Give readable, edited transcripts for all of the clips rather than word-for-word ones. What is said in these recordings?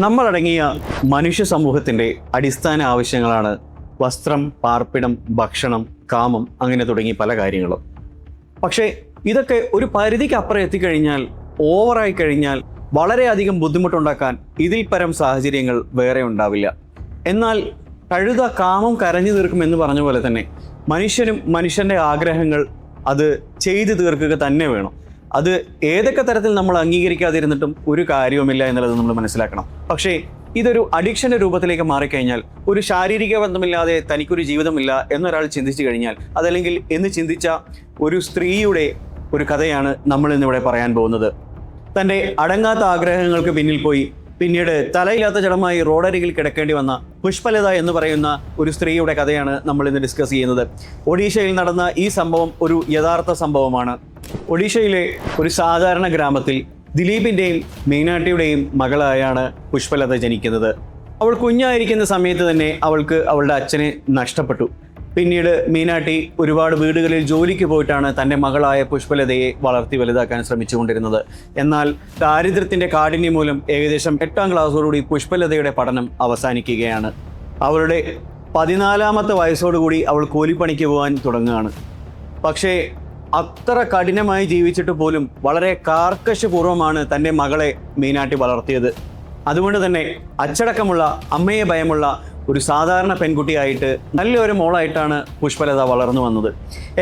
നമ്മളടങ്ങിയ മനുഷ്യ സമൂഹത്തിൻ്റെ അടിസ്ഥാന ആവശ്യങ്ങളാണ് വസ്ത്രം, പാർപ്പിടം, ഭക്ഷണം, കാമം, അങ്ങനെ തുടങ്ങി പല കാര്യങ്ങളും. പക്ഷേ ഇതൊക്കെ ഒരു പരിധിക്കപ്പുറം എത്തിക്കഴിഞ്ഞാൽ, ഓവറായി കഴിഞ്ഞാൽ വളരെയധികം ബുദ്ധിമുട്ടുണ്ടാക്കാൻ ഇതിൽ പരം സാഹചര്യങ്ങൾ വേറെ ഉണ്ടാവില്ല. എന്നാൽ കഴുത കാമം കരഞ്ഞു തീർക്കുമെന്ന് പറഞ്ഞ പോലെ തന്നെ മനുഷ്യനും മനുഷ്യൻ്റെ ആഗ്രഹങ്ങൾ അത് ചെയ്തു തീർക്കുക തന്നെ വേണം. അത് ഏതൊക്കെ തരത്തിൽ നമ്മൾ അംഗീകരിക്കാതിരുന്നിട്ടും ഒരു കാര്യവുമില്ല എന്നുള്ളത് നമ്മൾ മനസ്സിലാക്കണം. പക്ഷേ ഇതൊരു അഡിക്ഷൻ്റെ രൂപത്തിലേക്ക് മാറിക്കഴിഞ്ഞാൽ, ഒരു ശാരീരിക ബന്ധമില്ലാതെ തനിക്കൊരു ജീവിതമില്ല എന്നൊരാൾ ചിന്തിച്ചു കഴിഞ്ഞാൽ, അതല്ലെങ്കിൽ എന്ന് ചിന്തിച്ച ഒരു സ്ത്രീയുടെ ഒരു കഥയാണ് നമ്മൾ ഇന്നിവിടെ പറയാൻ പോകുന്നത്. തൻ്റെ അടങ്ങാത്ത ആഗ്രഹങ്ങൾക്ക് പിന്നിൽ പോയി പിന്നീട് തലയില്ലാത്ത ജഡമായി റോഡരികിൽ കിടക്കേണ്ടി വന്ന പുഷ്പലത എന്ന് പറയുന്ന ഒരു സ്ത്രീയുടെ കഥയാണ് നമ്മൾ ഇന്ന് ഡിസ്കസ് ചെയ്യുന്നത്. ഒഡീഷയിൽ നടന്ന ഈ സംഭവം ഒരു യഥാർത്ഥ സംഭവമാണ്. ഒഡീഷയിലെ ഒരു സാധാരണ ഗ്രാമത്തിൽ ദിലീപിൻ്റെയും മീനാട്ടിയുടെയും മകളായാണ് പുഷ്പലത ജനിക്കുന്നത്. അവൾ കുഞ്ഞായിരിക്കുന്ന സമയത്ത് തന്നെ അവൾക്ക് അവളുടെ അച്ഛനെ നഷ്ടപ്പെട്ടു. പിന്നീട് മീനാട്ടി ഒരുപാട് വീടുകളിൽ ജോലിക്ക് പോയിട്ടാണ് തൻ്റെ മകളായ പുഷ്പലതയെ വളർത്തി വലുതാക്കാൻ ശ്രമിച്ചുകൊണ്ടിരുന്നത്. എന്നാൽ ദാരിദ്ര്യത്തിൻ്റെ കാഠിന്യം മൂലം ഏകദേശം 8ാം ക്ലാസ്സോടുകൂടി പുഷ്പലതയുടെ പഠനം അവസാനിക്കുകയാണ്. അവളുടെ 14ാമത്തെ വയസ്സോടുകൂടി അവൾ കൂലിപ്പണിക്ക് പോകാൻ തുടങ്ങുകയാണ്. പക്ഷേ അത്ര കഠിനമായി ജീവിച്ചിട്ട് പോലും വളരെ കാർക്കശപൂർവമാണ് തൻ്റെ മകളെ മീനാട്ടി വളർത്തിയത്. അതുകൊണ്ട് തന്നെ അച്ചടക്കമുള്ള, അമ്മയെ ഭയമുള്ള ഒരു സാധാരണ പെൺകുട്ടിയായിട്ട്, നല്ലൊരു മോളായിട്ടാണ് പുഷ്പലത വളർന്നു വന്നത്.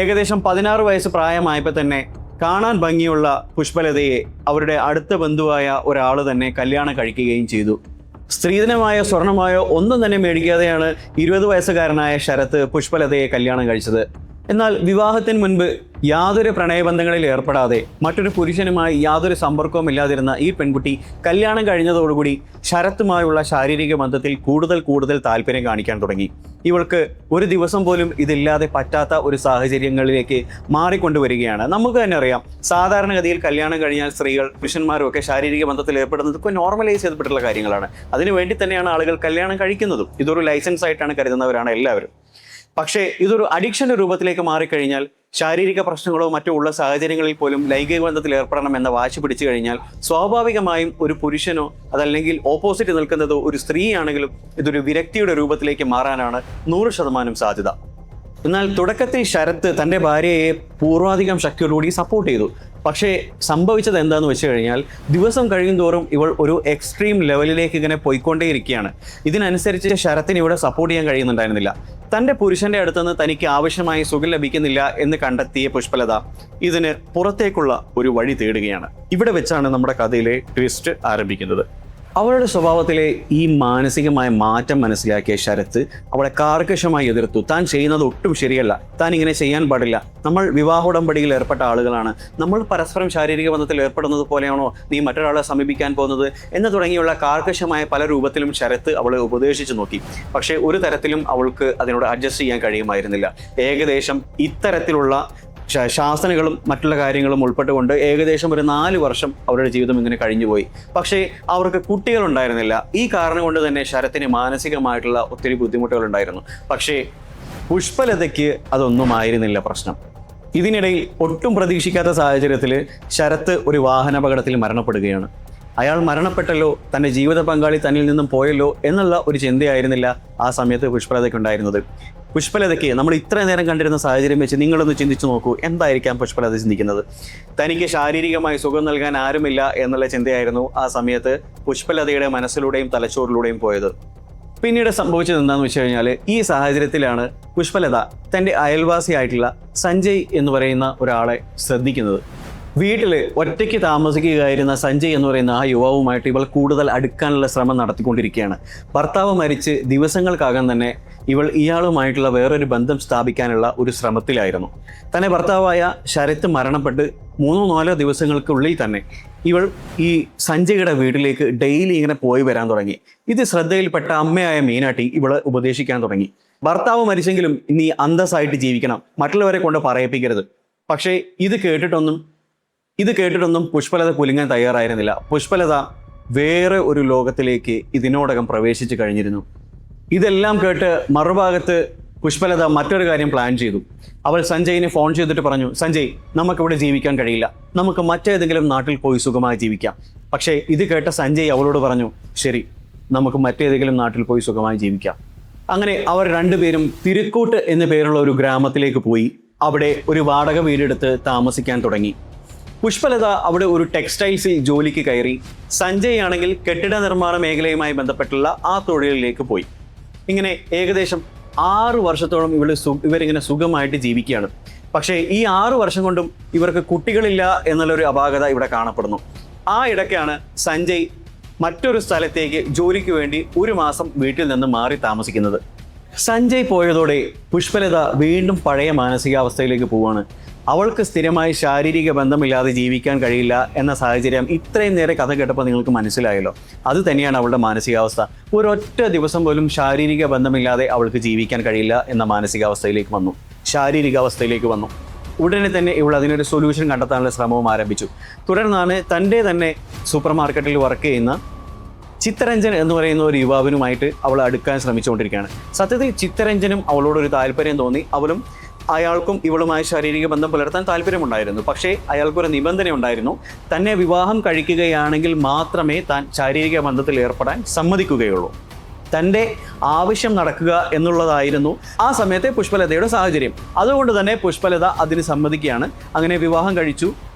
ഏകദേശം 16 വയസ്സ് പ്രായമായപ്പോൾ തന്നെ കാണാൻ ഭംഗിയുള്ള പുഷ്പലതയെ അവരുടെ അടുത്ത ബന്ധുവായ ഒരാൾ തന്നെ കല്യാണം കഴിക്കുകയും ചെയ്തു. സ്ത്രീധനമായോ സ്വർണമായോ ഒന്നും തന്നെ മേടിക്കാതെയാണ് 20 വയസ്സുകാരനായ ശരത്ത് പുഷ്പലതയെ കല്യാണം കഴിച്ചത്. എന്നാൽ വിവാഹത്തിന് മുൻപ് യാതൊരു പ്രണയബന്ധങ്ങളിൽ ഏർപ്പെടാതെ മറ്റൊരു പുരുഷനുമായി യാതൊരു സമ്പർക്കവും ഇല്ലാതിരുന്ന ഈ പെൺകുട്ടി കല്യാണം കഴിഞ്ഞതോടുകൂടി ശരത്തുമായുള്ള ശാരീരിക ബന്ധത്തിൽ കൂടുതൽ താല്പര്യം കാണിക്കാൻ തുടങ്ങി. ഇവൾക്ക് ഒരു ദിവസം പോലും ഇതില്ലാതെ പറ്റാത്ത ഒരു സാഹചര്യങ്ങളിലേക്ക് മാറിക്കൊണ്ടുവരികയാണ്. നമുക്ക് തന്നെ അറിയാം, സാധാരണഗതിയിൽ കല്യാണം കഴിഞ്ഞാൽ സ്ത്രീകൾ, പുരുഷന്മാരും ഒക്കെ ശാരീരിക ബന്ധത്തിൽ ഏർപ്പെടുന്നതൊക്കെ നോർമലൈസ് ചെയ്യപ്പെട്ടുള്ള കാര്യങ്ങളാണ്. അതിനുവേണ്ടി തന്നെയാണ് ആളുകൾ കല്യാണം കഴിക്കുന്നതും. ഇതൊരു ലൈസൻസ് ആയിട്ടാണ് കരുതുന്നവരാണ് എല്ലാവരും. പക്ഷേ ഇതൊരു അഡിക്ഷൻ്റെ രൂപത്തിലേക്ക് മാറിക്കഴിഞ്ഞാൽ, ശാരീരിക പ്രശ്നങ്ങളോ മറ്റോ ഉള്ള സാഹചര്യങ്ങളിൽ പോലും ലൈംഗിക ബന്ധത്തിൽ ഏർപ്പെടണം എന്ന വാശി പിടിച്ചു കഴിഞ്ഞാൽ സ്വാഭാവികമായും ഒരു പുരുഷനോ അതല്ലെങ്കിൽ ഓപ്പോസിറ്റ് നിൽക്കുന്നതോ ഒരു സ്ത്രീയാണെങ്കിലും ഇതൊരു വിരക്തിയുടെ രൂപത്തിലേക്ക് മാറാനാണ് 100% സാധ്യത. എന്നാൽ തുടക്കത്തിൽ ശരത്ത് തൻ്റെ ഭാര്യയെ പൂർവാധികം ശക്തിയോടുകൂടി സപ്പോർട്ട് ചെയ്തു. പക്ഷേ സംഭവിച്ചത് എന്താണെന്ന് വെച്ച് കഴിഞ്ഞാൽ, ദിവസം കഴിയുന്തോറും ഇവൾ ഒരു എക്സ്ട്രീം ലെവലിലേക്ക് ഇങ്ങനെ പോയിക്കൊണ്ടേയിരിക്കുകയാണ്. ഇതിനനുസരിച്ച് ശരത്തിന് ഇവിടെ സപ്പോർട്ട് ചെയ്യാൻ കഴിയുന്നുണ്ടായിരുന്നില്ല. തൻ്റെ പുരുഷൻ്റെ അടുത്തുനിന്ന് തനിക്ക് ആവശ്യമായ സുഖം ലഭിക്കുന്നില്ല എന്ന് കണ്ടെത്തിയ പുഷ്പലത ഇതിന് പുറത്തേക്കുള്ള ഒരു വഴി തേടുകയാണ്. ഇവിടെ വെച്ചാണ് നമ്മുടെ കഥയിലെ ട്വിസ്റ്റ് ആരംഭിക്കുന്നത്. അവളുടെ സ്വഭാവത്തിലെ ഈ മാനസികമായ മാറ്റം മനസ്സിലാക്കിയ ശരത്ത് അവളെ കാർക്കശമായി എതിർത്തു. താൻ ചെയ്യുന്നത് ഒട്ടും ശരിയല്ല, താൻ ഇങ്ങനെ ചെയ്യാൻ പാടില്ല, നമ്മൾ വിവാഹോടമ്പടിയിൽ ഏർപ്പെട്ട ആളുകളാണ്, നമ്മൾ പരസ്പരം ശാരീരിക ബന്ധത്തിൽ ഏർപ്പെടുന്നത് പോലെയാണോ നീ മറ്റൊരാളെ സമീപിക്കാൻ പോകുന്നത് എന്ന് തുടങ്ങിയുള്ള കാർക്കശമായ പല രൂപത്തിലും ശരത്ത് അവളെ ഉപദേശിച്ചു നോക്കി. പക്ഷേ ഒരു തരത്തിലും അവൾക്ക് അതിനോട് അഡ്ജസ്റ്റ് ചെയ്യാൻ കഴിയുമായിരുന്നില്ല. ഏകദേശം ഇത്തരത്തിലുള്ള ശാസനകളും മറ്റുള്ള കാര്യങ്ങളും ഉൾപ്പെട്ടുകൊണ്ട് ഏകദേശം ഒരു 4 വർഷം അവരുടെ ജീവിതം ഇങ്ങനെ കഴിഞ്ഞുപോയി. പക്ഷേ അവർക്ക് കുട്ടികളുണ്ടായിരുന്നില്ല. ഈ കാരണം കൊണ്ട് തന്നെ ശരത്തിന് മാനസികമായിട്ടുള്ള ഒത്തിരി ബുദ്ധിമുട്ടുകൾ ഉണ്ടായിരുന്നു. പക്ഷേ പുഷ്പലതയ്ക്ക് അതൊന്നും ആയിരുന്നില്ല പ്രശ്നം. ഇതിനിടയിൽ ഒട്ടും പ്രതീക്ഷിക്കാത്ത സാഹചര്യത്തിൽ ശരത്ത് ഒരു വാഹനാപകടത്തിൽ മരണപ്പെടുകയാണ്. അയാൾ മരണപ്പെട്ടല്ലോ, തൻ്റെ ജീവിത പങ്കാളി തന്നിൽ നിന്നും പോയല്ലോ എന്നുള്ള ഒരു ചിന്തയായിരുന്നില്ല ആ സമയത്ത് പുഷ്പലതയ്ക്കുണ്ടായിരുന്നത്. പുഷ്പലതയ്ക്ക് നമ്മൾ ഇത്ര നേരം കണ്ടിരുന്ന സാഹചര്യം വെച്ച് നിങ്ങളൊന്ന് ചിന്തിച്ചു നോക്കൂ, എന്തായിരിക്കാം പുഷ്പലത ചിന്തിക്കുന്നത്? തനിക്ക് ശാരീരികമായി സുഖം നൽകാൻ ആരുമില്ല എന്നുള്ള ചിന്തയായിരുന്നു ആ സമയത്ത് പുഷ്പലതയുടെ മനസ്സിലൂടെയും തലച്ചോറിലൂടെയും പോയത്. പിന്നീട് സംഭവിച്ചത് എന്താണെന്ന് വെച്ച് കഴിഞ്ഞാൽ, ഈ സാഹചര്യത്തിലാണ് പുഷ്പലത തൻ്റെ അയൽവാസിയായിട്ടുള്ള സഞ്ജയ് എന്ന് പറയുന്ന ഒരാളെ ശ്രദ്ധിക്കുന്നത്. വീട്ടിൽ ഒറ്റയ്ക്ക് താമസിക്കുകയായിരുന്ന സഞ്ജയ് എന്ന് പറയുന്ന ആ യുവാവുമായിട്ട് ഇവൾ കൂടുതൽ അടുക്കാനുള്ള ശ്രമം നടത്തിക്കൊണ്ടിരിക്കുകയാണ്. ഭർത്താവ് മരിച്ച് ദിവസങ്ങൾക്കകം തന്നെ ഇവൾ ഇയാളുമായിട്ടുള്ള വേറൊരു ബന്ധം സ്ഥാപിക്കാനുള്ള ഒരു ശ്രമത്തിലായിരുന്നു. തന്നെ ഭർത്താവായ ശരത്ത് മരണപ്പെട്ട് 3-4 ദിവസങ്ങൾക്കുള്ളിൽ തന്നെ ഇവൾ ഈ സഞ്ജയുടെ വീട്ടിലേക്ക് ഡെയിലി ഇങ്ങനെ പോയി വരാൻ തുടങ്ങി. ഇത് ശ്രദ്ധയിൽപ്പെട്ട അമ്മയായ മീനാട്ടി ഇവളെ ഉപദേശിക്കാൻ തുടങ്ങി. ഭർത്താവ് മരിച്ചെങ്കിലും നീ അന്തസ്സായിട്ട് ജീവിക്കണം, മറ്റുള്ളവരെ കൊണ്ട് പറയിപ്പിക്കരുത്. പക്ഷേ ഇത് കേട്ടിട്ടൊന്നും പുഷ്പലത കുലുങ്ങാൻ തയ്യാറായിരുന്നില്ല. പുഷ്പലത വേറെ ഒരു ലോകത്തിലേക്ക് ഇതിനോടകം പ്രവേശിച്ചു കഴിഞ്ഞിരുന്നു. ഇതെല്ലാം കേട്ട് മറുഭാഗത്ത് പുഷ്പലത മറ്റൊരു കാര്യം പ്ലാൻ ചെയ്തു. അവൾ സഞ്ജയിനെ ഫോൺ ചെയ്തിട്ട് പറഞ്ഞു, സഞ്ജയ്, നമുക്കിവിടെ ജീവിക്കാൻ കഴിയില്ല, നമുക്ക് മറ്റേതെങ്കിലും നാട്ടിൽ പോയി സുഖമായി ജീവിക്കാം. പക്ഷേ ഇത് കേട്ട സഞ്ജയ് അവളോട് പറഞ്ഞു, ശരി, നമുക്ക് മറ്റേതെങ്കിലും നാട്ടിൽ പോയി സുഖമായി ജീവിക്കാം. അങ്ങനെ അവർ രണ്ടുപേരും തിരുക്കൂട്ട് എന്ന പേരുള്ള ഒരു ഗ്രാമത്തിലേക്ക് പോയി അവിടെ ഒരു വാടക വീടെടുത്ത് താമസിക്കാൻ തുടങ്ങി. പുഷ്പലത അവിടെ ഒരു ടെക്സ്റ്റൈൽസിൽ ജോലിക്ക് കയറി. സഞ്ജയ് ആണെങ്കിൽ കെട്ടിട നിർമ്മാണ മേഖലയുമായി ബന്ധപ്പെട്ടുള്ള ആ തൊഴിലിലേക്ക് പോയി. ഇങ്ങനെ ഏകദേശം 6 വർഷത്തോളം ഇവരിങ്ങനെ സുഖമായിട്ട് ജീവിക്കുകയാണ്. പക്ഷേ ഈ 6 വർഷം കൊണ്ടും ഇവർക്ക് കുട്ടികളില്ല എന്നുള്ളൊരു അപാകത ഇവിടെ കാണപ്പെടുന്നു. ആ ഇടയ്ക്കാണ് സഞ്ജയ് മറ്റൊരു സ്ഥലത്തേക്ക് ജോലിക്ക് വേണ്ടി 1 മാസം വീട്ടിൽ നിന്ന് മാറി താമസിക്കുന്നത്. സഞ്ജയ് പോയതോടെ പുഷ്പലത വീണ്ടും പഴയ മാനസികാവസ്ഥയിലേക്ക് പോവാണ്. അവൾക്ക് സ്ഥിരമായി ശാരീരിക ബന്ധമില്ലാതെ ജീവിക്കാൻ കഴിയില്ല എന്ന സാഹചര്യം ഇത്രയും നേരെ കഥ കേട്ടപ്പോൾ നിങ്ങൾക്ക് മനസ്സിലായല്ലോ. അത് തന്നെയാണ് അവളുടെ മാനസികാവസ്ഥ. ഒരൊറ്റ ദിവസം പോലും ശാരീരിക ബന്ധമില്ലാതെ അവൾക്ക് ജീവിക്കാൻ കഴിയില്ല എന്ന ശാരീരികാവസ്ഥയിലേക്ക് വന്നു. ഉടനെ തന്നെ ഇവൾ അതിനൊരു സൊല്യൂഷൻ കണ്ടെത്താനുള്ള ശ്രമവും ആരംഭിച്ചു. തുടർന്നാണ് തൻ്റെ തന്നെ സൂപ്പർ മാർക്കറ്റിൽ വർക്ക് ചെയ്യുന്ന ചിത്തരഞ്ജൻ എന്ന് പറയുന്ന ഒരു യുവാവിനുമായിട്ട് അവൾ അടുക്കാൻ ശ്രമിച്ചുകൊണ്ടിരിക്കുകയാണ്. സത്യത്തിൽ ചിത്തരഞ്ജനും അവളോടൊരു താല്പര്യം തോന്നി. അയാൾക്കും ഇവളുമായി ശാരീരിക ബന്ധം പുലർത്താൻ താല്പര്യമുണ്ടായിരുന്നു. പക്ഷേ അയാൾക്കൊരു നിബന്ധന ഉണ്ടായിരുന്നു. തന്നെ വിവാഹം കഴിക്കുകയാണെങ്കിൽ മാത്രമേ താൻ ശാരീരിക ബന്ധത്തിൽ ഏർപ്പെടാൻ സമ്മതിക്കുകയുള്ളൂ. തൻ്റെ ആവശ്യം നടക്കുക എന്നുള്ളതായിരുന്നു ആ സമയത്തെ പുഷ്പലതയുടെ സാഹചര്യം. അതുകൊണ്ട് തന്നെ പുഷ്പലത അതിന് സമ്മതിക്കുകയാണ്. അങ്ങനെ വിവാഹം കഴിച്ചു.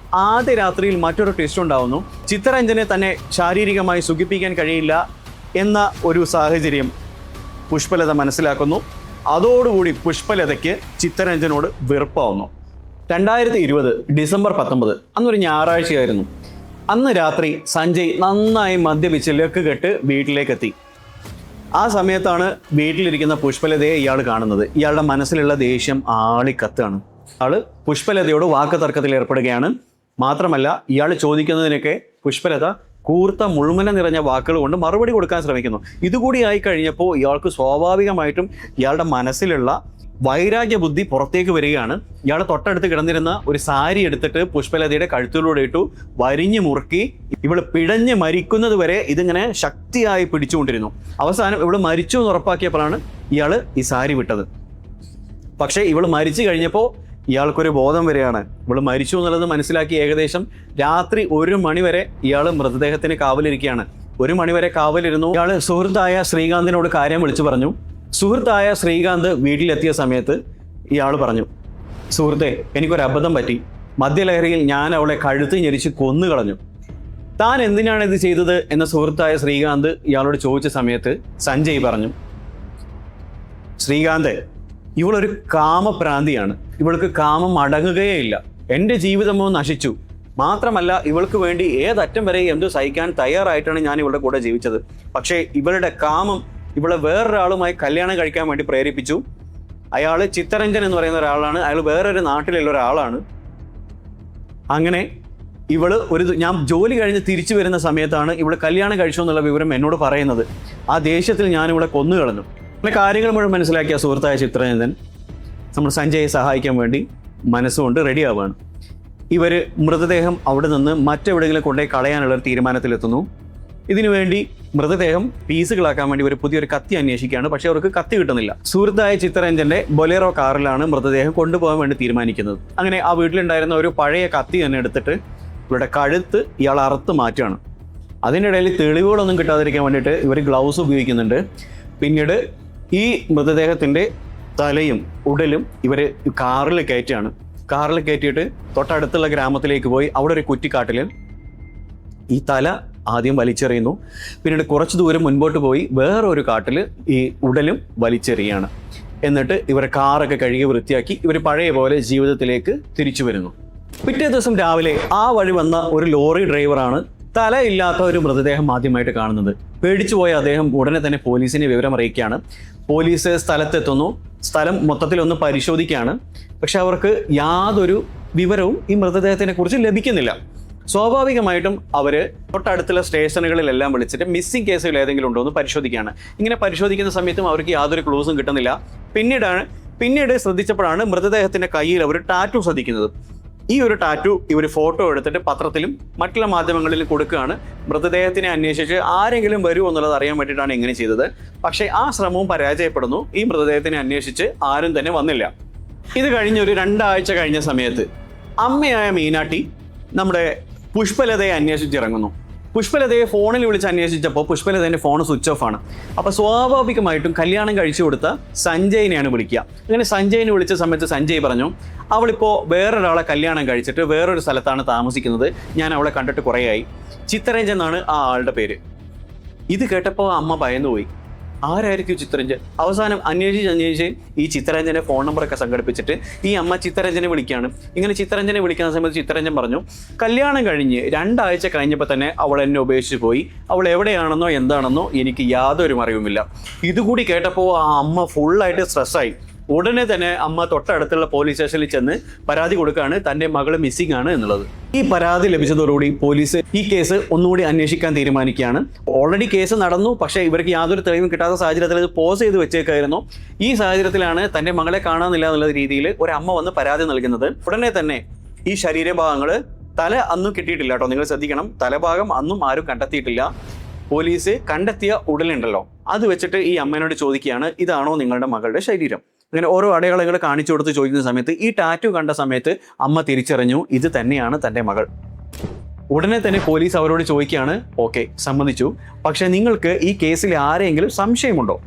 ആദ്യ രാത്രിയിൽ മറ്റൊരു ട്വിസ്റ്റ് ഉണ്ടാവുന്നു. ചിത്തരഞ്ജനെ തന്നെ ശാരീരികമായി സുഖിപ്പിക്കാൻ കഴിയില്ല എന്ന ഒരു സാഹചര്യം പുഷ്പലത മനസ്സിലാക്കുന്നു. അതോടുകൂടി പുഷ്പലതയ്ക്ക് ചിത്തരഞ്ജനോട് വെറുപ്പാവുന്നു. 2020 ഡിസംബർ 19 അന്നൊരു ഞായറാഴ്ചയായിരുന്നു. അന്ന് രാത്രി സഞ്ജയ് നന്നായി മദ്യപിച്ച് ലക്ക് കെട്ട് വീട്ടിലേക്കെത്തി. ആ സമയത്താണ് വീട്ടിലിരിക്കുന്ന പുഷ്പലതയെ ഇയാൾ കാണുന്നത്. ഇയാളുടെ മനസ്സിലുള്ള ദേഷ്യം ആളിക്കത്താണ്. ആള് പുഷ്പലതയോട് വാക്ക് തർക്കത്തിൽ ഏർപ്പെടുകയാണ്. മാത്രമല്ല ഇയാൾ ചോദിക്കുന്നതിനൊക്കെ പുഷ്പലത കൂർത്ത മുൾമുന നിറഞ്ഞ വാക്കുകൾ കൊണ്ട് മറുപടി കൊടുക്കാൻ ശ്രമിക്കുന്നു. ഇതുകൂടി ആയി കഴിഞ്ഞപ്പോൾ ഇയാൾക്ക് സ്വാഭാവികമായിട്ടും ഇയാളുടെ മനസ്സിലുള്ള വൈരാഗ്യ ബുദ്ധി പുറത്തേക്ക് വരികയാണ്. ഇയാൾ തൊട്ടടുത്ത് കിടന്നിരുന്ന ഒരു സാരി എടുത്തിട്ട് പുഷ്പലതയുടെ കഴുത്തിലൂടെ ഇട്ടു വരിഞ്ഞു മുറുക്കി. ഇവൾ പിടഞ്ഞ് മരിക്കുന്നത് വരെ ഇതിങ്ങനെ ശക്തിയായി പിടിച്ചുകൊണ്ടിരുന്നു. അവസാനം ഇവൾ മരിച്ചു എന്ന് ഉറപ്പാക്കിയപ്പോഴാണ് ഇയാൾ ഈ സാരി വിട്ടത്. പക്ഷേ ഇവൾ മരിച്ചു കഴിഞ്ഞപ്പോൾ ഇയാൾക്കൊരു ബോധം വരികയാണ്. ഇവൾ മരിച്ചു എന്നുള്ളത് മനസ്സിലാക്കി ഏകദേശം രാത്രി 1 മണി വരെ ഇയാൾ മൃതദേഹത്തിന് കാവലിരിക്കുകയാണ്. 1 മണി വരെ കാവലിരുന്നു. ഇയാൾ സുഹൃത്തായ ശ്രീകാന്തിനോട് കാര്യം വിളിച്ചു പറഞ്ഞു. സുഹൃത്തായ ശ്രീകാന്ത് വീട്ടിലെത്തിയ സമയത്ത് ഇയാൾ പറഞ്ഞു, സുഹൃത്തെ, എനിക്കൊരു അബദ്ധം പറ്റി. മദ്യലഹരിയിൽ ഞാൻ അവളെ കഴുത്ത് ഞെരിച്ച് കൊന്നുകളഞ്ഞു. താൻ എന്തിനാണ് ഇത് ചെയ്തത് എന്ന സുഹൃത്തായ ശ്രീകാന്ത് ഇയാളോട് ചോദിച്ച സമയത്ത് സഞ്ജയ് പറഞ്ഞു, ശ്രീകാന്ത്, ഇവളൊരു കാമപ്രാന്തിയാണ്. ഇവൾക്ക് കാമം അടങ്ങുകയേ ഇല്ല. എൻ്റെ ജീവിതമോ നശിച്ചു. മാത്രമല്ല ഇവൾക്ക് വേണ്ടി ഏതറ്റം വരെ എന്തു സഹിക്കാൻ തയ്യാറായിട്ടാണ് ഞാൻ ഇവളുടെ കൂടെ ജീവിച്ചത്. പക്ഷേ ഇവളുടെ കാമം ഇവളെ വേറൊരാളുമായി കല്യാണം കഴിക്കാൻ വേണ്ടി പ്രേരിപ്പിച്ചു. അയാൾ ചിത്തരഞ്ജൻ എന്ന് പറയുന്ന ഒരാളാണ്. അയാൾ വേറൊരു നാട്ടിലുള്ള ഒരാളാണ്. അങ്ങനെ ഞാൻ ജോലി കഴിഞ്ഞ് തിരിച്ചു വരുന്ന സമയത്താണ് ഇവളെ കല്യാണം കഴിച്ചു എന്നുള്ള വിവരം എന്നോട് പറയുന്നത്. ആ ദേഷ്യത്തിൽ ഞാൻ ഇവളെ കൊന്നുകളഞ്ഞു. അങ്ങനെ കാര്യങ്ങൾ മുഴുവൻ മനസ്സിലാക്കിയ സുഹൃത്തായ ചിത്തരഞ്ജൻ നമ്മൾ സഞ്ജയെ സഹായിക്കാൻ വേണ്ടി മനസ്സുകൊണ്ട് റെഡിയാവുകയാണ്. ഇവർ മൃതദേഹം അവിടെ നിന്ന് മറ്റെവിടെയെങ്കിലും കൊണ്ടുപോയി കളയാനുള്ളൊരു തീരുമാനത്തിലെത്തുന്നു. ഇതിനുവേണ്ടി മൃതദേഹം പീസുകളാക്കാൻ വേണ്ടി ഒരു പുതിയൊരു കത്തി അന്വേഷിക്കുകയാണ്. പക്ഷേ അവർക്ക് കത്തി കിട്ടുന്നില്ല. സുഹൃത്തായ ചിത്തരഞ്ജൻ്റെ ബൊലേറോ കാറിലാണ് മൃതദേഹം കൊണ്ടുപോകാൻ വേണ്ടി തീരുമാനിക്കുന്നത്. അങ്ങനെ ആ വീട്ടിലുണ്ടായിരുന്ന ഒരു പഴയ കത്തി തന്നെ എടുത്തിട്ട് ഇവരുടെ കഴുത്ത് ഇയാൾ അറുത്ത് മാറ്റുകയാണ്. അതിനിടയിൽ തെളിവുകളൊന്നും കിട്ടാതിരിക്കാൻ വേണ്ടിയിട്ട് ഇവർ ഗ്ലൗസ് ഉപയോഗിക്കുന്നുണ്ട്. പിന്നീട് ഈ മൃതദേഹത്തിൻ്റെ തലയും ഉടലും ഇവർ കാറിൽ കയറ്റുകയാണ്. കാറിൽ കയറ്റിയിട്ട് തൊട്ടടുത്തുള്ള ഗ്രാമത്തിലേക്ക് പോയി അവിടെ ഒരു കുറ്റിക്കാട്ടിൽ ഈ തല ആദ്യം വലിച്ചെറിയുന്നു. പിന്നീട് കുറച്ച് ദൂരം മുൻപോട്ട് പോയി വേറൊരു കാട്ടിൽ ഈ ഉടലും വലിച്ചെറിയാണ്. എന്നിട്ട് ഇവർ കാറൊക്കെ കഴുകി വൃത്തിയാക്കി ഇവർ പഴയ പോലെ ജീവിതത്തിലേക്ക് തിരിച്ചു വരുന്നു. പിറ്റേ ദിവസം രാവിലെ ആ വഴി വന്ന ഒരു ലോറി ഡ്രൈവറാണ് തലയില്ലാത്ത ഒരു മൃതദേഹം ആദ്യമായിട്ട് കാണുന്നത്. പേടിച്ചുപോയ അദ്ദേഹം ഉടനെ തന്നെ പോലീസിനെ വിവരം അറിയിക്കുകയാണ്. പോലീസ് സ്ഥലത്തെത്തുന്നു. സ്ഥലം മൊത്തത്തിലൊന്ന് പരിശോധിക്കുകയാണ്. പക്ഷെ അവർക്ക് യാതൊരു വിവരവും ഈ മൃതദേഹത്തിനെ കുറിച്ച് ലഭിക്കുന്നില്ല. സ്വാഭാവികമായിട്ടും അവർ തൊട്ടടുത്തുള്ള സ്റ്റേഷനുകളിലെല്ലാം വിളിച്ചിട്ട് മിസ്സിംഗ് കേസുകൾ ഏതെങ്കിലും ഉണ്ടോ എന്ന് പരിശോധിക്കുകയാണ്. ഇങ്ങനെ പരിശോധിക്കുന്ന സമയത്തും അവർക്ക് യാതൊരു ക്ലൂസും കിട്ടുന്നില്ല. പിന്നീട് ശ്രദ്ധിച്ചപ്പോഴാണ് മൃതദേഹത്തിൻ്റെ കയ്യിൽ അവർ ടാറ്റു ശ്രദ്ധിക്കുന്നത്. ഈ ഒരു ടാറ്റു ഇവർ ഫോട്ടോ എടുത്തിട്ട് പത്രത്തിലും മറ്റുള്ള മാധ്യമങ്ങളിലും കൊടുക്കുകയാണ്. മൃതദേഹത്തിനെ അന്വേഷിച്ച് ആരെങ്കിലും വരുമോ എന്നുള്ളത് അറിയാൻ വേണ്ടിയിട്ടാണ് ഇങ്ങനെ ചെയ്തത്. പക്ഷേ ആ ശ്രമവും പരാജയപ്പെടുന്നു. ഈ മൃതദേഹത്തിനെ അന്വേഷിച്ച് ആരും തന്നെ വന്നില്ല. ഇത് കഴിഞ്ഞ് ഒരു 2 ആഴ്ച കഴിഞ്ഞ സമയത്ത് അമ്മയായ മീനാട്ടി നമ്മുടെ പുഷ്പലതയെ അന്വേഷിച്ചിറങ്ങുന്നു. പുഷ്പലതയെ ഫോണിൽ വിളിച്ച് അന്വേഷിച്ചപ്പോൾ പുഷ്പലതേൻ്റെ ഫോൺ സ്വിച്ച് ഓഫ് ആണ്. അപ്പോൾ സ്വാഭാവികമായിട്ടും കല്യാണം കഴിച്ചു കൊടുത്ത സഞ്ജയിനെയാണ് വിളിക്കുക. അങ്ങനെ സഞ്ജയിനെ വിളിച്ച സമയത്ത് സഞ്ജയ് പറഞ്ഞു, അവളിപ്പോൾ വേറൊരാളെ കല്യാണം കഴിച്ചിട്ട് വേറൊരു സ്ഥലത്താണ് താമസിക്കുന്നത്, ഞാൻ അവളെ കണ്ടിട്ട് കുറേയായി. ചിത്തരഞ്ജൻ എന്നാണ് ആ ആളുടെ പേര്. ഇത് കേട്ടപ്പോൾ അമ്മ ഭയന്നുപോയി. ആരായിരിക്കും ചിത്തരഞ്ജൻ? അവസാനം അന്വേഷിച്ച് ഈ ചിത്തരഞ്ജൻ്റെ ഫോൺ നമ്പറൊക്കെ സംഘടിപ്പിച്ചിട്ട് ഈ അമ്മ ചിത്തരഞ്ജനെ വിളിക്കുകയാണ്. ഇങ്ങനെ ചിത്തരഞ്ജനെ വിളിക്കുന്ന സമയത്ത് ചിത്തരഞ്ജൻ പറഞ്ഞു, കല്യാണം കഴിഞ്ഞ് 2 ആഴ്ച കഴിഞ്ഞപ്പോൾ തന്നെ അവൾ എന്നെ ഉപേക്ഷിച്ച് പോയി. അവൾ എവിടെയാണെന്നോ എന്താണെന്നോ എനിക്ക് യാതൊരു അറിവുമില്ല. ഇതുകൂടി കേട്ടപ്പോൾ ആ അമ്മ ഫുള്ളായിട്ട് സ്ട്രെസ്സായി. ഉടനെ തന്നെ അമ്മ തൊട്ടടുത്തുള്ള പോലീസ് സ്റ്റേഷനിൽ ചെന്ന് പരാതി കൊടുക്കുകയാണ് തൻ്റെ മകള് മിസ്സിംഗ് ആണ് എന്നുള്ളത്. ഈ പരാതി ലഭിച്ചതോടുകൂടി പോലീസ് ഈ കേസ് ഒന്നുകൂടി അന്വേഷിക്കാൻ തീരുമാനിക്കുകയാണ്. ഓൾറെഡി കേസ് നടന്നു, പക്ഷേ ഇവർക്ക് യാതൊരു തെളിവും കിട്ടാത്ത സാഹചര്യത്തിൽ ഇത് പോസ് ചെയ്ത് വെച്ചേക്കായിരുന്നു. ഈ സാഹചര്യത്തിലാണ് തൻ്റെ മകളെ കാണാനില്ല എന്നുള്ള രീതിയിൽ ഒരു അമ്മ വന്ന് പരാതി നൽകുന്നത്. ഉടനെ തന്നെ ഈ ശരീരഭാഗങ്ങൾ, തല അന്നും കിട്ടിയിട്ടില്ല കേട്ടോ, നിങ്ങൾ ശ്രദ്ധിക്കണം, തലഭാഗം അന്നും ആരും കണ്ടെത്തിയിട്ടില്ല. പോലീസ് കണ്ടെത്തിയ ഉടലുണ്ടല്ലോ, അത് വെച്ചിട്ട് ഈ അമ്മേനോട് ചോദിക്കുകയാണ്, ഇതാണോ നിങ്ങളുടെ മകളുടെ ശരീരം? അങ്ങനെ ഓരോ അടയാളങ്ങൾ കാണിച്ചു കൊടുത്ത് ചോദിക്കുന്ന സമയത്ത് ഈ ടാറ്റു കണ്ട സമയത്ത് അമ്മ തിരിച്ചറിഞ്ഞു ഇത് തന്നെയാണ് തൻ്റെ മകൾ. ഉടനെ തന്നെ പോലീസ് അവരോട് ചോദിക്കുകയാണ്, ഓക്കെ സമ്മതിച്ചു, പക്ഷേ നിങ്ങൾക്ക് ഈ കേസിൽ ആരെങ്കിലും സംശയമുണ്ടോ?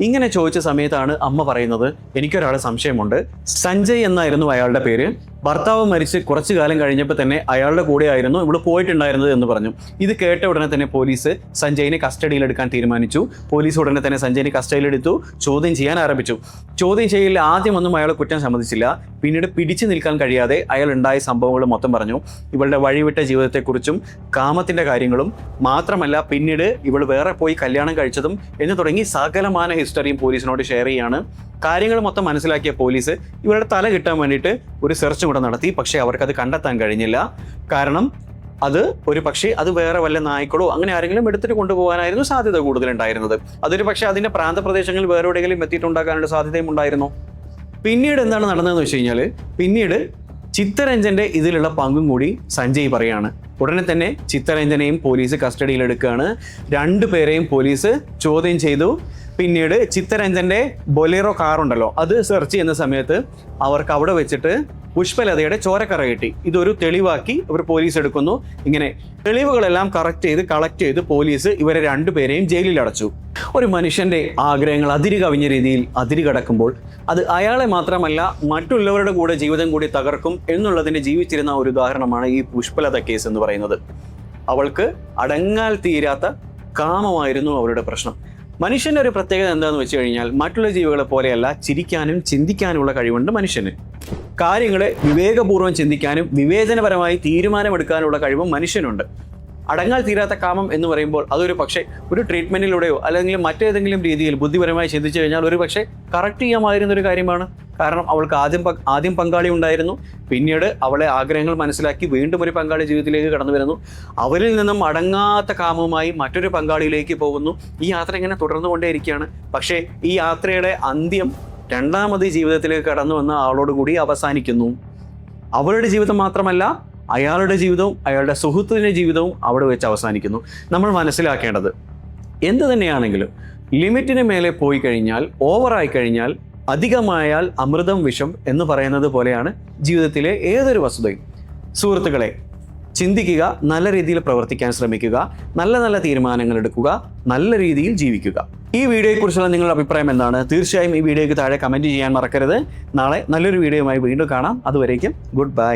ഇങ്ങനെ ചോദിച്ച സമയത്താണ് അമ്മ പറയുന്നത്, എനിക്കൊരാളെ സംശയമുണ്ട്. സഞ്ജയ് എന്നായിരുന്നു അയാളുടെ പേര്. ഭർത്താവ് മരിച്ച് കുറച്ചു കാലം കഴിഞ്ഞപ്പോൾ തന്നെ അയാളുടെ കൂടെ ആയിരുന്നു ഇവിടെ പോയിട്ടുണ്ടായിരുന്നത് എന്ന് പറഞ്ഞു. ഇത് കേട്ട ഉടനെ തന്നെ പോലീസ് സഞ്ജയിനെ കസ്റ്റഡിയിലെടുക്കാൻ തീരുമാനിച്ചു. പോലീസ് ഉടനെ തന്നെ സഞ്ജയിനെ കസ്റ്റഡിയിലെടുത്തു, ചോദ്യം ചെയ്യാൻ ആരംഭിച്ചു. ചോദ്യം ചെയ്യലിൽ ആദ്യമൊന്നും അയാൾ കുറ്റം സമ്മതിച്ചില്ല. പിന്നീട് പിടിച്ചു നിൽക്കാൻ കഴിയാതെ അയാൾ ഉണ്ടായ സംഭവങ്ങൾ മൊത്തം പറഞ്ഞു. ഇവളുടെ വഴിവിട്ട ജീവിതത്തെക്കുറിച്ചും കാമത്തിൻ്റെ കാര്യങ്ങളും മാത്രമല്ല, പിന്നീട് ഇവൾ വേറെ പോയി കല്യാണം കഴിച്ചതും എന്ന് തുടങ്ങി സകലമാന ഹിസ്റ്ററിയും പോലീസിനോട് ഷെയർ ചെയ്യാണ്. കാര്യങ്ങൾ മൊത്തം മനസ്സിലാക്കിയ പോലീസ് ഇവരുടെ തല കിട്ടാൻ വേണ്ടിയിട്ട് ഒരു സെർച്ചും കൂടെ നടത്തി. പക്ഷേ അവർക്കത് കണ്ടെത്താൻ കഴിഞ്ഞില്ല. കാരണം അത് ഒരു പക്ഷേ അത് വേറെ വല്ല നായ്ക്കളോ അങ്ങനെ ആരെങ്കിലും എടുത്തിട്ട് കൊണ്ടുപോകാനായിരുന്നു സാധ്യത കൂടുതലുണ്ടായിരുന്നത്. അതൊരു പക്ഷേ അതിൻ്റെ പ്രാന്തപ്രദേശങ്ങളിൽ വേറെ എവിടെയെങ്കിലും എത്തിയിട്ടുണ്ടാക്കാനുള്ള സാധ്യതയും ഉണ്ടായിരുന്നു. പിന്നീട് എന്താണ് നടന്നതെന്ന് വെച്ച് കഴിഞ്ഞാൽ, പിന്നീട് ചിത്തരഞ്ജൻ്റെ ഇതിലുള്ള പങ്കും കൂടി സഞ്ജയ് പറയാണ്. ഉടനെ തന്നെ ചിത്തരഞ്ജനെയും പോലീസ് കസ്റ്റഡിയിലെടുക്കുകയാണ്. 2 പേരെയും പോലീസ് ചോദ്യം ചെയ്തു. പിന്നീട് ചിത്തരഞ്ജൻ്റെ ബൊലേറോ കാറുണ്ടല്ലോ, അത് സെർച്ച് ചെയ്യുന്ന സമയത്ത് അവർക്ക് അവിടെ വെച്ചിട്ട് പുഷ്പലതയുടെ ചോരക്കറ കിട്ടി. ഇതൊരു തെളിവാക്കി ഇവർ പോലീസ് എടുക്കുന്നു. ഇങ്ങനെ തെളിവുകളെല്ലാം കളക്ട് ചെയ്ത് പോലീസ് ഇവരെ 2 പേരെയും ജയിലിൽ അടച്ചു. ഒരു മനുഷ്യൻ്റെ ആഗ്രഹങ്ങൾ അതിര് കവിഞ്ഞ രീതിയിൽ അതിര് കടക്കുമ്പോൾ അത് അയാളെ മാത്രമല്ല മറ്റുള്ളവരുടെ കൂടെ ജീവിതം കൂടി തകർക്കും എന്നുള്ളതിന് ജീവിച്ചിരുന്ന ഒരു ഉദാഹരണമാണ് ഈ പുഷ്പലത കേസ് എന്ന് പറയുന്നത്. അവൾക്ക് അടങ്ങാൽ തീരാത്ത കാമമായിരുന്നു അവരുടെ പ്രശ്നം. മനുഷ്യൻ്റെ ഒരു പ്രത്യേകത എന്താണെന്ന് വെച്ച് കഴിഞ്ഞാൽ, മറ്റുള്ള ജീവികളെ പോലെയല്ല ചിരിക്കാനും ചിന്തിക്കാനുമുള്ള കഴിവുണ്ട് മനുഷ്യന്. കാര്യങ്ങളെ വിവേകപൂർവ്വം ചിന്തിക്കാനും വിവേചനപരമായി തീരുമാനമെടുക്കാനുള്ള കഴിവും മനുഷ്യനുണ്ട്. അടങ്ങാൽ തീരാത്ത കാമം എന്ന് പറയുമ്പോൾ അതൊരു പക്ഷേ ഒരു ട്രീറ്റ്മെൻറ്റിലൂടെയോ അല്ലെങ്കിൽ മറ്റേതെങ്കിലും രീതിയിൽ ബുദ്ധിപരമായി ചിന്തിച്ചു കഴിഞ്ഞാൽ ഒരു പക്ഷേ കറക്റ്റ് ചെയ്യാമായിരുന്നൊരു കാര്യമാണ്. കാരണം അവൾക്ക് ആദ്യം പങ്കാളി ഉണ്ടായിരുന്നു, പിന്നീട് അവളെ ആഗ്രഹങ്ങൾ മനസ്സിലാക്കി വീണ്ടും ഒരു പങ്കാളി ജീവിതത്തിലേക്ക് കടന്നു വരുന്നു. അവരിൽ നിന്നും അടങ്ങാത്ത കാമവുമായി മറ്റൊരു പങ്കാളിയിലേക്ക് പോകുന്നു. ഈ യാത്ര ഇങ്ങനെ തുടർന്നുകൊണ്ടേയിരിക്കുകയാണ്. പക്ഷേ ഈ യാത്രയുടെ അന്ത്യം രണ്ടാമത് ജീവിതത്തിലേക്ക് കടന്നു വന്ന ആളോടുകൂടി അവസാനിക്കുന്നു. അവളുടെ ജീവിതം മാത്രമല്ല, അയാളുടെ ജീവിതവും അയാളുടെ സുഹൃത്തിൻ്റെ ജീവിതവും അവിടെ വെച്ച് അവസാനിക്കുന്നു. നമ്മൾ മനസ്സിലാക്കേണ്ടത് എന്ത് തന്നെയാണെങ്കിലും ലിമിറ്റിന് മേലെ പോയി കഴിഞ്ഞാൽ, ഓവറായി കഴിഞ്ഞാൽ, അധികമായാൽ അമൃതം വിഷം എന്ന് പറയുന്നത് പോലെയാണ് ജീവിതത്തിലെ ഏതൊരു വസ്തുതയും. സുഹൃത്തുക്കളെ, ചിന്തിക്കുക, നല്ല രീതിയിൽ പ്രവർത്തിക്കാൻ ശ്രമിക്കുക, നല്ല നല്ല തീരുമാനങ്ങൾ എടുക്കുക, നല്ല രീതിയിൽ ജീവിക്കുക. ഈ വീഡിയോയെക്കുറിച്ചുള്ള നിങ്ങളുടെ അഭിപ്രായം എന്താണ്? തീർച്ചയായും ഈ വീഡിയോയ്ക്ക് താഴെ കമൻറ്റ് ചെയ്യാൻ മറക്കരുത്. നാളെ നല്ലൊരു വീഡിയോയുമായി വീണ്ടും കാണാം. അതുവരേക്കും ഗുഡ് ബൈ.